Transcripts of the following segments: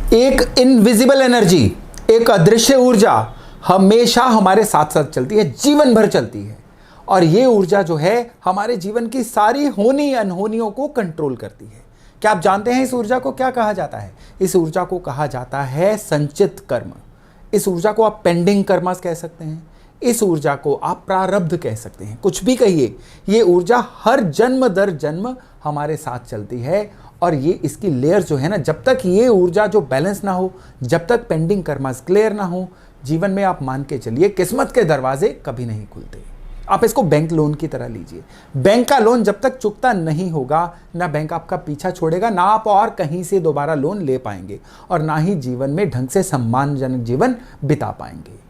एक invisible energy, एक अदृश्य ऊर्जा हमेशा हमारे साथ साथ चलती है, जीवन भर चलती है। और ये ऊर्जा जो है हमारे जीवन की सारी होनी अनहोनियों को कंट्रोल करती है। क्या आप जानते हैं इस ऊर्जा को क्या कहा जाता है? इस ऊर्जा को कहा जाता है संचित कर्म। इस ऊर्जा को आप पेंडिंग कर्मास कह सकते हैं, इस ऊर्जा को आप प्रारब्ध कह सकते हैं, कुछ भी कहिए। ये ऊर्जा हर जन्म दर जन्म हमारे साथ चलती है। और ये इसकी लेयर जो है ना, जब तक ये ऊर्जा जो बैलेंस ना हो, जब तक पेंडिंग कर्मास क्लियर ना हो, जीवन में आप मान के चलिए किस्मत के दरवाजे कभी नहीं खुलते। आप इसको बैंक लोन की तरह लीजिए। बैंक का लोन जब तक चुकता नहीं होगा, ना बैंक आपका पीछा छोड़ेगा, ना आप और कहीं से दोबारा लोन ले पाएंगे, और ना ही जीवन में ढंग से सम्मानजनक जीवन बिता पाएंगे।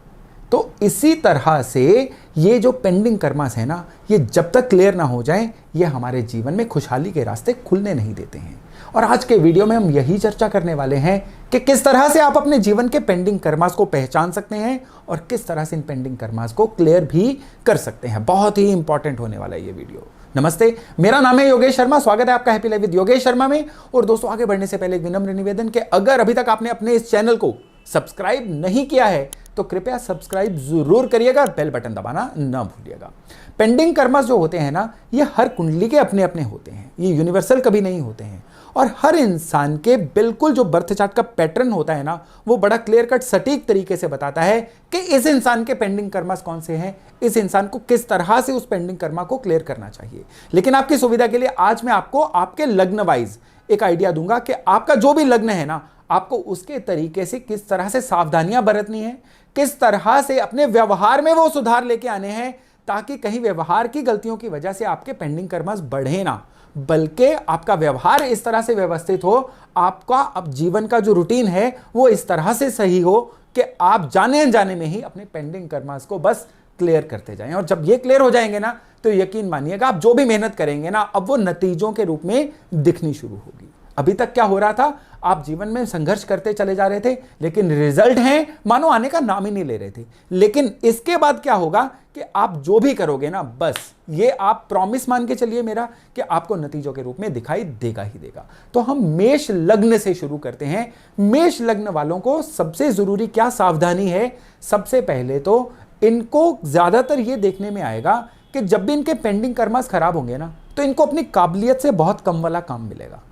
तो इसी तरह से ये जो पेंडिंग कर्मास है ना, ये जब तक क्लियर ना हो जाए, ये हमारे जीवन में खुशहाली के रास्ते खुलने नहीं देते हैं। और आज के वीडियो में हम यही चर्चा करने वाले हैं कि किस तरह से आप अपने जीवन के पेंडिंग कर्मास को पहचान सकते हैं और किस तरह से इन पेंडिंग कर्मास को क्लियर भी कर सकते हैं। बहुत ही इंपॉर्टेंट होने वाला है ये वीडियो। नमस्ते, मेरा नाम है योगेश शर्मा। स्वागत है आपका happy life with Yogesh Sharma में। और दोस्तों, आगे बढ़ने से पहले एक विनम्र निवेदन कि अगर अभी तक आपने अपने इस चैनल को सब्सक्राइब नहीं किया है तो कृपया सब्सक्राइब जरूर करिएगा और बेल बटन दबाना ना भूलिएगा। पेंडिंग कर्मास जो होते हैं ना, ये हर कुंडली के अपने अपने होते हैं, ये यूनिवर्सल कभी नहीं होते हैं। और हर इंसान के बिल्कुल जो बर्थ चार्ट का पैटर्न होता है ना, वो बड़ा क्लियर कट सटीक तरीके से बताता है कि इस इंसान के पेंडिंग कर्मास कौन से हैं, इस इंसान को किस तरह से उस पेंडिंग कर्मा को क्लियर करना चाहिए। लेकिन आपकी सुविधा के लिए आज मैं आपको आपके लग्न वाइज एक आइडिया दूंगा कि आपका जो भी लग्न है ना, आपको उसके तरीके से किस तरह से सावधानियां बरतनी है, किस तरह से अपने व्यवहार में वो सुधार लेके आने हैं, ताकि कहीं व्यवहार की गलतियों की वजह से आपके पेंडिंग कर्मास बढ़े ना, बल्कि आपका व्यवहार इस तरह से व्यवस्थित हो, आपका अब जीवन का जो रूटीन है वो इस तरह से सही हो कि आप जाने अनजाने में ही अपने पेंडिंग कर्मास को बस क्लियर करते जाएं। और जब ये क्लियर हो जाएंगे ना, तो यकीन मानिएगा आप जो भी मेहनत करेंगे ना, अब वो नतीजों के रूप में दिखनी शुरू होगी। अभी तक क्या हो रहा था, आप जीवन में संघर्ष करते चले जा रहे थे, लेकिन रिजल्ट हैं मानो आने का नाम ही नहीं ले रहे थे। लेकिन इसके बाद क्या होगा कि आप जो भी करोगे ना, बस ये आप प्रॉमिस मान के चलिए मेरा, कि आपको नतीजों के रूप में दिखाई देगा ही देगा। तो हम मेष लग्न से शुरू करते हैं। मेष लग्न वालों को सबसे जरूरी क्या सावधानी है? सबसे पहले तो इनको ज्यादातर ये देखने में आएगा कि जब भी इनके पेंडिंग कर्मास खराब होंगे ना, तो इनको अपनी काबिलियत से बहुत कम वाला काम मिलेगा।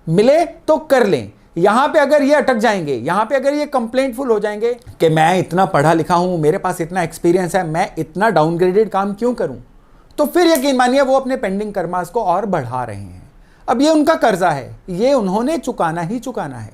मिले तो कर लें। यहां पे अगर ये अटक जाएंगे, यहां पे अगर ये कंप्लेंटफुल हो जाएंगे कि मैं इतना पढ़ा लिखा हूं, मेरे पास इतना एक्सपीरियंस है, मैं इतना डाउनग्रेडेड काम क्यों करूं, तो फिर यकीन मानिए वो अपने पेंडिंग कर्मास को और बढ़ा रहे हैं। अब ये उनका कर्जा है, ये उन्होंने चुकाना ही चुकाना है।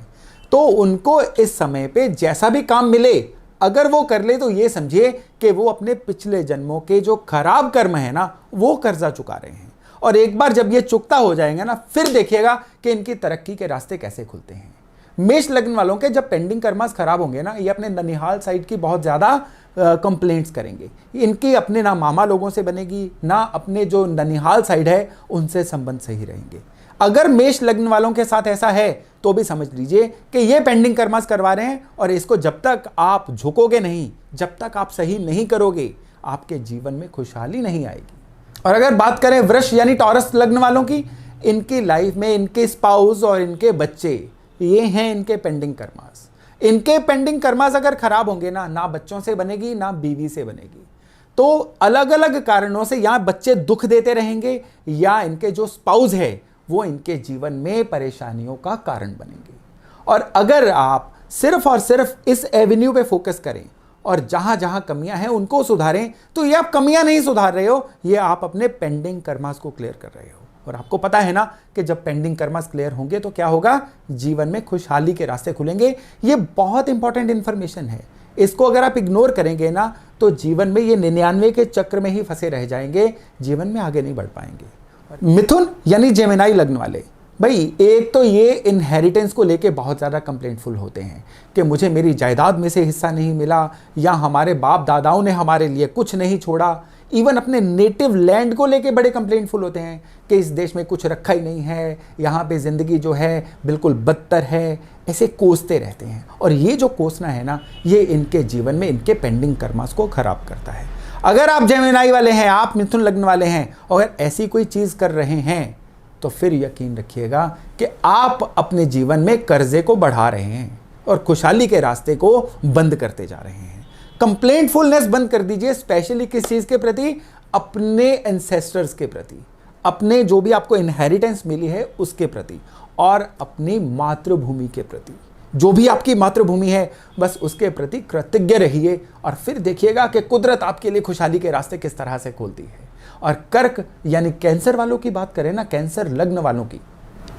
तो उनको इस समय पे जैसा भी काम मिले, अगर वो कर ले, तो ये समझिए कि वो अपने पिछले जन्मों के जो खराब कर्म है ना, वो कर्जा चुका रहे हैं। और एक बार जब ये चुकता हो जाएंगे ना, फिर देखिएगा कि इनकी तरक्की के रास्ते कैसे खुलते हैं। मेष लग्न वालों के जब पेंडिंग कर्मास खराब होंगे ना, ये अपने ननिहाल साइड की बहुत ज्यादा कंप्लेंट्स करेंगे। इनकी अपने ना मामा लोगों से बनेगी, ना अपने जो ननिहाल साइड है उनसे संबंध सही रहेंगे। अगर मेष लग्न वालों के साथ ऐसा है तो भी समझ लीजिए कि ये पेंडिंग कर्मास करवा रहे हैं, और इसको जब तक आप झुकोगे नहीं, जब तक आप सही नहीं करोगे, आपके जीवन में खुशहाली नहीं आएगी। और अगर बात करें वृष यानी टॉरस लग्न वालों की, इनकी लाइफ में इनके स्पाउस और इनके बच्चे, ये हैं इनके पेंडिंग कर्मास। इनके पेंडिंग कर्मास अगर खराब होंगे ना, ना बच्चों से बनेगी ना बीवी से बनेगी। तो अलग अलग कारणों से या बच्चे दुख देते रहेंगे, या इनके जो स्पाउस है वो इनके जीवन में परेशानियों का कारण बनेंगे। और अगर आप सिर्फ और सिर्फ इस एवेन्यू पे फोकस करें और जहां जहां कमियां हैं उनको सुधारें, तो ये आप कमियां नहीं सुधार रहे हो, ये आप अपने पेंडिंग कर्मास को क्लियर कर रहे हो। और आपको पता है ना कि जब पेंडिंग कर्मास क्लियर होंगे तो क्या होगा, जीवन में खुशहाली के रास्ते खुलेंगे। ये बहुत इंपॉर्टेंट इंफॉर्मेशन है। इसको अगर आप इग्नोर करेंगे ना, तो जीवन में ये 99 के चक्र में ही फंसे रह जाएंगे, जीवन में आगे नहीं बढ़ पाएंगे। मिथुन यानी जेमिनाई लग्न वाले, भाई एक तो ये इनहेरिटेंस को लेके बहुत ज़्यादा कंप्लेंटफुल होते हैं कि मुझे मेरी जायदाद में से हिस्सा नहीं मिला, या हमारे बाप दादाओं ने हमारे लिए कुछ नहीं छोड़ा। इवन अपने नेटिव लैंड को लेके बड़े कंप्लेंटफुल होते हैं कि इस देश में कुछ रखा ही नहीं है, यहाँ पे ज़िंदगी जो है बिल्कुल बदतर है। ऐसे कोसते रहते हैं, और ये जो कोसना है ना, ये इनके जीवन में इनके पेंडिंग कर्मास को खराब करता है। अगर आप जेमिनाई वाले हैं, आप मिथुन लग्न वाले हैं, और ऐसी कोई चीज़ कर रहे हैं, तो फिर यकीन रखिएगा कि आप अपने जीवन में कर्जे को बढ़ा रहे हैं। और खुशहाली के रास्ते को बंद करते जा रहे हैं। कंप्लेंटफुलनेस बंद कर दीजिए, स्पेशली किस चीज के प्रति? अपने एंसेस्टर्स के प्रति, अपने जो भी आपको इनहेरिटेंस मिली है उसके प्रति, और अपनी मातृभूमि के प्रति। जो भी आपकी मातृभूमि है बस उसके प्रति कृतज्ञ रहिए, और फिर देखिएगा कि कुदरत आपके लिए खुशहाली के रास्ते किस तरह से खोलती है। और कर्क यानी कैंसर वालों की बात करें ना, कैंसर लग्न वालों की,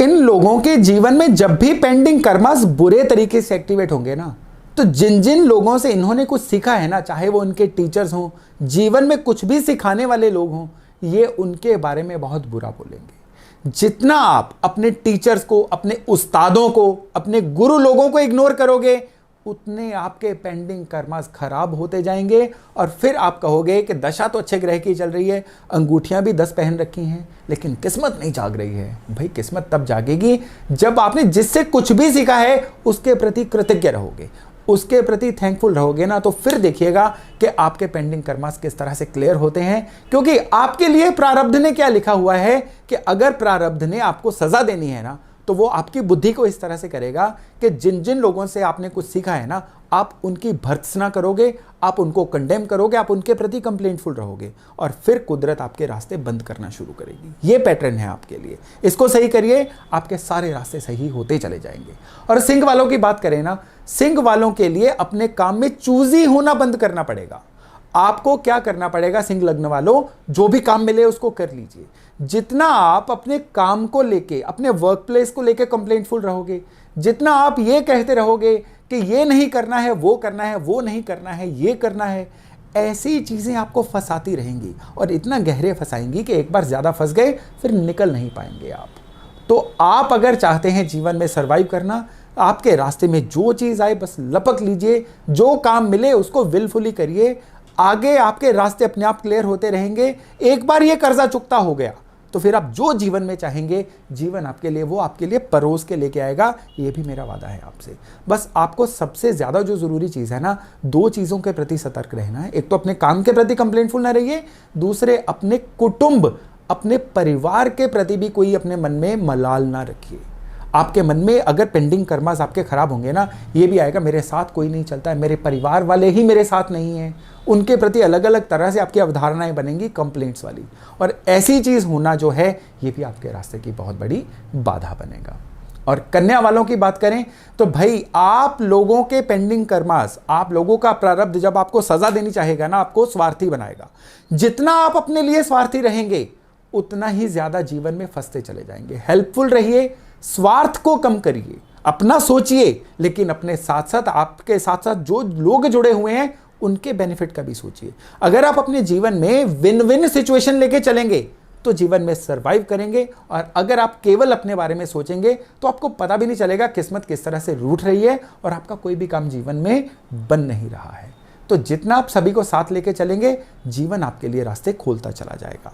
इन लोगों के जीवन में जब भी पेंडिंग कर्मास बुरे तरीके से एक्टिवेट होंगे ना, तो जिन जिन लोगों से इन्होंने कुछ सीखा है ना, चाहे वो उनके टीचर्स हों, जीवन में कुछ भी सिखाने वाले लोग हों, ये उनके बारे में बहुत बुरा बोलेंगे। जितना आप अपने टीचर्स को, अपने उस्तादों को, अपने गुरु लोगों को इग्नोर करोगे, उतने आपके पेंडिंग कर्मास खराब होते जाएंगे। और फिर आप कहोगे कि दशा तो अच्छे ग्रह की चल रही है, अंगूठियां भी 10 पहन रखी हैं, लेकिन किस्मत नहीं जाग रही है। भाई किस्मत तब जागेगी जब आपने जिससे कुछ भी सीखा है उसके प्रति कृतज्ञ रहोगे, उसके प्रति थैंकफुल रहोगे ना, तो फिर देखिएगा कि आपके पेंडिंग कर्मास किस तरह से क्लियर होते हैं। क्योंकि आपके लिए प्रारब्ध ने क्या लिखा हुआ है कि अगर प्रारब्ध ने आपको सजा देनी है ना, तो वो आपकी बुद्धि को इस तरह से करेगा कि जिन जिन लोगों से आपने कुछ सीखा है ना, आप उनकी भर्त्सना करोगे, आप उनको कंडेम करोगे, आप उनके प्रति कंप्लेंटफुल रहोगे, और फिर कुदरत आपके रास्ते बंद करना शुरू करेगी। ये पैटर्न है आपके लिए, इसको सही करिए, आपके सारे रास्ते सही होते चले जाएंगे। और सिंह वालों की बात करें ना, सिंह वालों के लिए अपने काम में चूजी होना बंद करना पड़ेगा। आपको क्या करना पड़ेगा? सिंह लग्न वालों, जो भी काम मिले उसको कर लीजिए। जितना आप अपने काम को लेके, अपने वर्क प्लेस को लेके कंप्लेंटफुल रहोगे, जितना आप ये कहते रहोगे कि ये नहीं करना है, वो करना है, वो नहीं करना है, ये करना है, ऐसी चीजें आपको फंसाती रहेंगी, और इतना गहरे फंसाएंगी कि एक बार ज्यादा फंस गए फिर निकल नहीं पाएंगे आप। तो आप अगर चाहते हैं जीवन में सरवाइव करना, आपके रास्ते में जो चीज आए बस लपक लीजिए, जो काम मिले उसको विलफुली करिए। आगे आपके रास्ते अपने आप क्लियर होते रहेंगे। एक बार ये कर्जा चुकता हो गया तो फिर आप जो जीवन में चाहेंगे, जीवन आपके लिए, वो आपके लिए परोस के लेके आएगा। ये भी मेरा वादा है आपसे। बस आपको सबसे ज्यादा जो जरूरी चीज है ना, 2 चीजों के प्रति सतर्क रहना है। एक तो अपने काम के प्रति कंप्लेंटफुल ना रहिए, दूसरे अपने कुटुंब, अपने परिवार के प्रति भी कोई अपने मन में मलाल ना रखिए। आपके मन में अगर पेंडिंग कर्मास आपके खराब होंगे ना, ये भी आएगा मेरे साथ कोई नहीं चलता है, मेरे परिवार वाले ही मेरे साथ नहीं हैं, उनके प्रति अलग अलग तरह से आपकी अवधारणाएं बनेंगी कंप्लेंट्स वाली। और ऐसी चीज होना जो है, ये भी आपके रास्ते की बहुत बड़ी बाधा बनेगा। और कन्या वालों की बात करें तो भाई, आप लोगों के पेंडिंग कर्मास, आप लोगों का प्रारब्ध जब आपको सजा देनी चाहेगा ना, आपको स्वार्थी बनाएगा। जितना आप अपने लिए स्वार्थी रहेंगे, उतना ही ज्यादा जीवन में फंसते चले जाएंगे। हेल्पफुल रहिए, स्वार्थ को कम करिए, अपना सोचिए, लेकिन अपने साथ साथ, आपके साथ साथ जो लोग जुड़े हुए हैं उनके बेनिफिट का भी सोचिए। अगर आप अपने जीवन में विन विन सिचुएशन लेके चलेंगे तो जीवन में सरवाइव करेंगे। और अगर आप केवल अपने बारे में सोचेंगे तो आपको पता भी नहीं चलेगा किस्मत किस तरह से रूठ रही है, और आपका कोई भी काम जीवन में बन नहीं रहा है। तो जितना आप सभी को साथ लेके चलेंगे, जीवन आपके लिए रास्ते खोलता चला जाएगा।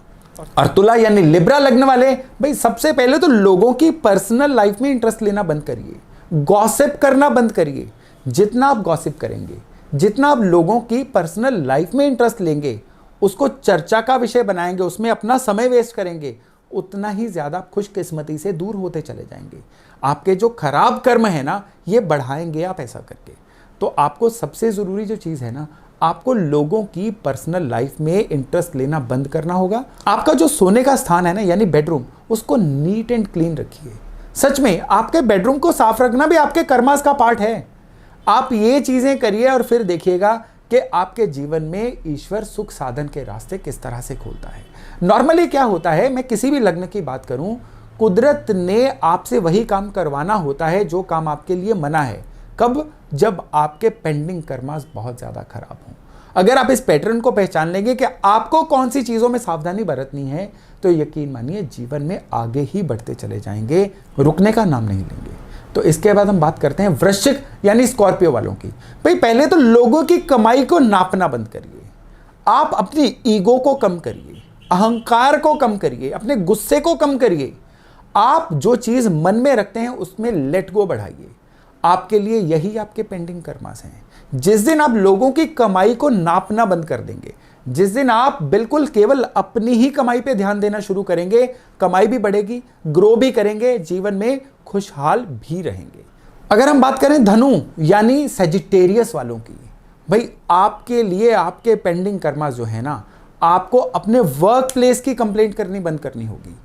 और तुला यानी लिब्रा लग्न वाले, भाई सबसे पहले तो लोगों की पर्सनल लाइफ में इंटरेस्ट लेना बंद करिए, गॉसिप करना बंद करिए। जितना आप गॉसिप करेंगे, जितना आप लोगों की पर्सनल लाइफ में इंटरेस्ट लेंगे, उसको चर्चा का विषय बनाएंगे, उसमें अपना समय वेस्ट करेंगे, उतना ही ज्यादा खुशकिस्मती से दूर होते चले जाएंगे। आपके जो खराब कर्म है ना, ये बढ़ाएंगे आप ऐसा करके। तो आपको सबसे जरूरी जो चीज है ना, आपको लोगों की पर्सनल लाइफ में इंटरेस्ट लेना बंद करना होगा। आपका जो सोने का स्थान है ना, यानी बेडरूम, उसको नीट एंड क्लीन रखिए। सच में आपके बेडरूम को साफ रखना भी आपके कर्मास का पार्ट है। आप ये चीजें करिए और फिर देखिएगा कि आपके जीवन में ईश्वर सुख साधन के रास्ते किस तरह से खोलता है। नॉर्मली क्या होता है, मैं किसी भी लग्न की बात करूं, कुदरत ने आपसे वही काम करवाना होता है जो काम आपके लिए मना है। कब? जब आपके पेंडिंग कर्मास बहुत ज्यादा खराब हों। अगर आप इस पैटर्न को पहचान लेंगे कि आपको कौन सी चीजों में सावधानी बरतनी है, तो यकीन मानिए जीवन में आगे ही बढ़ते चले जाएंगे, रुकने का नाम नहीं लेंगे। तो इसके बाद हम बात करते हैं वृश्चिक यानी स्कॉर्पियो वालों की। भाई पहले तो लोगों की कमाई को नापना बंद करिए। आप अपनी ईगो को कम करिए, अहंकार को कम करिए, अपने गुस्से को कम करिए। आप जो चीज मन में रखते हैं उसमें लेट गो बढ़ाइए। आपके लिए यही आपके पेंडिंग कर्मास हैं। जिस दिन आप लोगों की कमाई को नापना बंद कर देंगे, जिस दिन आप बिल्कुल केवल अपनी ही कमाई पे ध्यान देना शुरू करेंगे, कमाई भी बढ़ेगी, ग्रो भी करेंगे, जीवन में खुशहाल भी रहेंगे। अगर हम बात करें धनु यानी सेजिटेरियस वालों की, भाई आपके लिए आपके पेंडिंग कर्मा जो है ना, आपको अपने वर्क प्लेस की कंप्लेंट करनी बंद करनी होगी।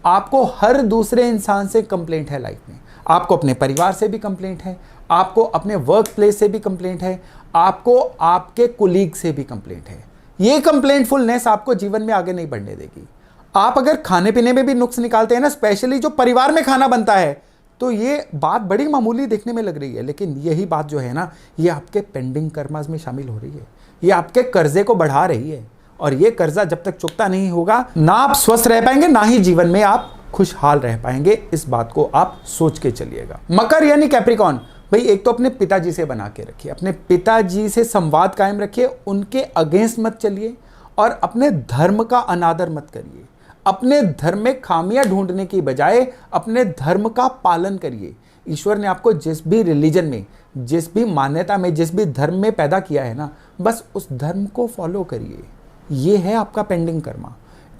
आपको हर दूसरे इंसान से कंप्लेंट है लाइफ में, आपको अपने परिवार से भी कंप्लेंट है, आपको अपने वर्क प्लेस से भी कंप्लेंट है, आपको आपके कुलीग से भी कंप्लेंट है। ये कंप्लेंटफुलनेस आपको जीवन में आगे नहीं बढ़ने देगी। आप अगर खाने पीने में भी नुक्स निकालते हैं ना, स्पेशली जो परिवार में खाना बनता है, तो ये बात बड़ी मामूली देखने में लग रही है, लेकिन यही बात जो है ना, ये आपके पेंडिंग कर्मास में शामिल हो रही है। ये आपके कर्जे को बढ़ा रही है, और ये कर्जा जब तक चुकता नहीं होगा, ना आप स्वस्थ रह पाएंगे, ना ही जीवन में आप खुशहाल रह पाएंगे। इस बात को आप सोच के चलिएगा। मकर यानी कैप्रिकॉन, भाई एक तो अपने पिताजी से बना के रखिए, अपने पिताजी से संवाद कायम रखिए, उनके अगेंस्ट मत चलिए, और अपने धर्म का अनादर मत करिए। अपने धर्म में खामियां ढूंढने की बजाय अपने धर्म का पालन करिए। ईश्वर ने आपको जिस भी रिलीजन में, जिस भी मान्यता में, जिस भी धर्म में पैदा किया है ना, बस उस धर्म को फॉलो करिए। ये है आपका पेंडिंग कर्मा।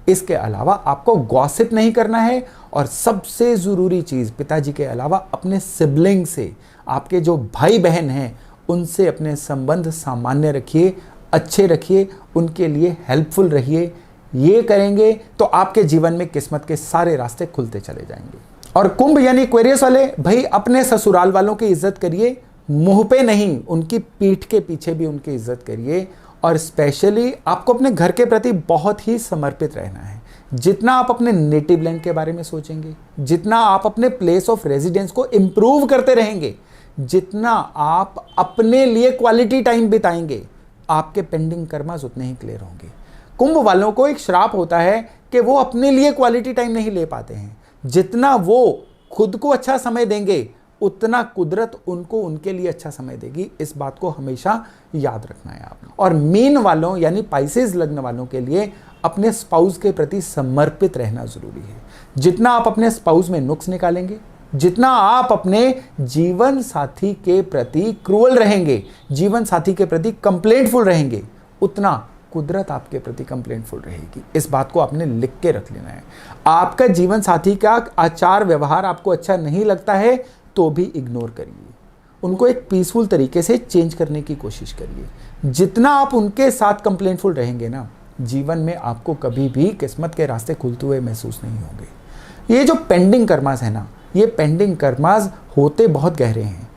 इसके अलावा आपको गॉसिप नहीं करना है, और सबसे ज़रूरी चीज़, पिताजी के अलावा अपने सिबलिंग से, आपके जो भाई बहन हैं, उनसे अपने संबंध सामान्य रखिए, अच्छे रखिए, उनके लिए हेल्पफुल रहिए। ये करेंगे तो आपके जीवन में किस्मत के सारे रास्ते खुलते चले जाएंगे। और कुंभ यानी एक्वेरियस वाले, भाई अपने ससुराल वालों की इज्जत करिए, मुंह पे नहीं, उनकी पीठ के पीछे भी उनकी इज्जत करिए। और स्पेशली आपको अपने घर के प्रति बहुत ही समर्पित रहना है। जितना आप अपने नेटिव लैंड के बारे में सोचेंगे, जितना आप अपने प्लेस ऑफ रेजिडेंस को इम्प्रूव करते रहेंगे, जितना आप अपने लिए क्वालिटी टाइम बिताएंगे, आपके पेंडिंग कर्मास उतने ही क्लियर होंगे। कुंभ वालों को एक श्राप होता है कि वो अपने लिए क्वालिटी टाइम नहीं ले पाते हैं। जितना वो खुद को अच्छा समय देंगे, उतना कुदरत उनको उनके लिए अच्छा समय देगी। इस बात को हमेशा याद रखना है आपने। और मीन वालों यानी पाइसेस लग्न वालों के लिए अपने स्पाउस के प्रति समर्पित रहना जरूरी है। जितना आप अपने स्पाउस में नुक्स निकालेंगे, जितना आप अपने जीवन साथी के प्रति क्रूअल रहेंगे, जीवन साथी के प्रति कंप्लेंटफुल रहेंगे, उतना कुदरत आपके प्रति कंप्लेंटफुल रहेगी। इस बात को आपने लिख के रख लेना है। आपका जीवन साथी का आचार व्यवहार आपको अच्छा नहीं लगता है तो भी इग्नोर करिए, उनको एक पीसफुल तरीके से चेंज करने की कोशिश करिए। जितना आप उनके साथ कंप्लेंटफुल रहेंगे ना, जीवन में आपको कभी भी किस्मत के रास्ते खुलते हुए महसूस नहीं होंगे। ये जो पेंडिंग कर्मास है ना, ये पेंडिंग कर्मास होते बहुत गहरे हैं।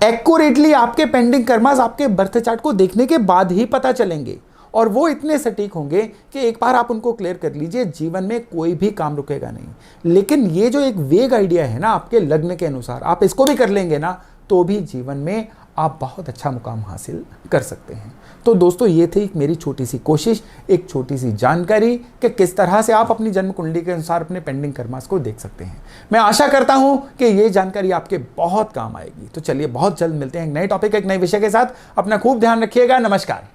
एक्यूरेटली आपके पेंडिंग कर्मास आपके बर्थ चार्ट को देखने के बाद ही पता चलेंगे, और वो इतने सटीक होंगे कि एक बार आप उनको क्लियर कर लीजिए, जीवन में कोई भी काम रुकेगा नहीं। लेकिन ये जो एक वेग आइडिया है ना, आपके लग्न के अनुसार आप इसको भी कर लेंगे ना, तो भी जीवन में आप बहुत अच्छा मुकाम हासिल कर सकते हैं। तो दोस्तों, ये थी मेरी छोटी सी कोशिश, एक छोटी सी जानकारी कि किस तरह से आप अपनी जन्म कुंडली के अनुसार अपने पेंडिंग कर्मास को देख सकते हैं। मैं आशा करता हूं कि ये जानकारी आपके बहुत काम आएगी। तो चलिए, बहुत जल्द मिलते हैं एक नए टॉपिक, एक नए विषय के साथ। अपना खूब ध्यान रखिएगा। नमस्कार।